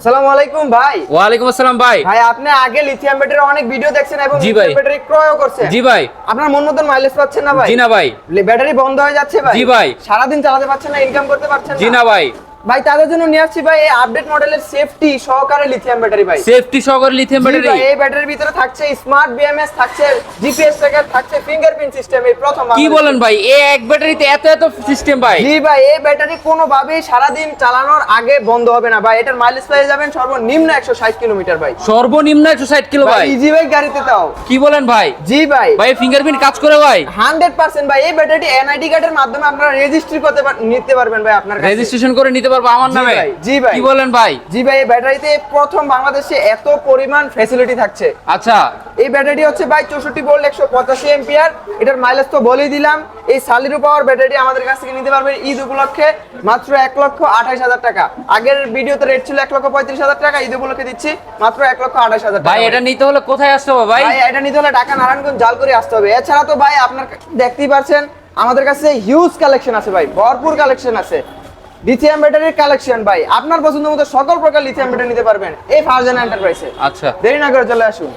আসসালামু আলাইকুম ভাই। ওয়ালাইকুম আসসালাম ভাই। ভাই আপনি আগে লিথিয়াম ব্যাটারির অনেক ভিডিও দেখছেন এবং জি ভাই। লিথিয়াম ব্যাটারি ক্রয় করছেন। জি ভাই। আপনার মন মতন মাইলেজ পাচ্ছেন না ভাই? জি না ভাই। ব্যাটারি বন্ধ হয়ে যাচ্ছে ভাই? জি ভাই। সারাদিন চালাতে পারছেন না, ইনকাম করতে পারছেন না? জি না ভাই। ভাই তাদের জন্য নিয়ে আসছি ভাই এই আপডেট মডেলের সেফটি সহকারে লিথিয়াম ব্যাটারি ভাই। সেফটি সহকারে লিথিয়াম জি ব্যাটারি। ভাই, এই ব্যাটারির ভিতরে থাকছে স্মার্ট বিএমএস, থাকছে জিপিএস ট্র্যাকার, থাকছে ফিঙ্গারপ্রিন্ট সিস্টেম। এই প্রথম কি বাংলাদেশে। বলেন ভাই, এই এক ব্যাটারিতে এত এত সিস্টেম ভাই? জি ভাই, এই ব্যাটারি কোনোভাবেই সারাদিন চালানোর আগে বন্ধ হবে না ভাই। এটার মাইলেজ পেয়ে যাবেন সর্বনিম্ন 160 কিলোমিটার ভাই। সর্বনিম্ন 160 কিলো ভাই। ইজি ভাই গাড়িতে তাও। কি বলেন ভাই? জি ভাই। ভাই ফিঙ্গারপ্রিন্ট কাজ করে ভাই? 100% ভাই। এই ব্যাটারিটি এনআইডি কার্ডের মাধ্যমে আপনারা রেজিস্ট্রি করতে নিতে পারবেন ভাই আপনার কাছে। রেজিস্ট্রেশন করে নিতে পারবো আমার জি নামে? ভাই, জি ভাই। কি বলেন ভাই? জি ভাই, এই ব্যাটারিতে প্রথম বাংলাদেশে এত পরিমাণ ফ্যাসিলিটি থাকছে। আচ্ছা। এই ব্যাটারি হচ্ছে ভাই 64 ভোল্ট 185 এম্পিয়ার। এটার মাইলেজ তো বলেই দিলাম। এই সালিরু পাওয়ার ব্যাটারি আমাদের কাছ থেকে নিতে পারবেন ঈদ উপলক্ষে মাত্র 1,28,000 টাকা। আগের ভিডিওতে রেট ছিল 1,35,000 টাকা, ঈদ উপলক্ষে দিচ্ছি মাত্র 1,28,000 টাকা। ভাই এটা নিতে হলে কোথায় আসতে হবে ভাই? ভাই এটা নিতে হলে ঢাকা নারায়ণগঞ্জ জালকুড়ি আসতে হবে। এছাড়া তো ভাই আপনার দেখতেই পাচ্ছেন আমাদের কাছে হিউজ কালেকশন আছে ভাই, ভরপুর কালেকশন আছে। লিথিয়াম ব্যাটারির কালেকশন ভাই আপনার পছন্দ মতো সকল প্রকার লিথিয়াম ব্যাটারি নিতে পারবেন এই ফারজানা এন্টারপ্রাইজে। আচ্ছা। দেরি না করে চলে আসুন।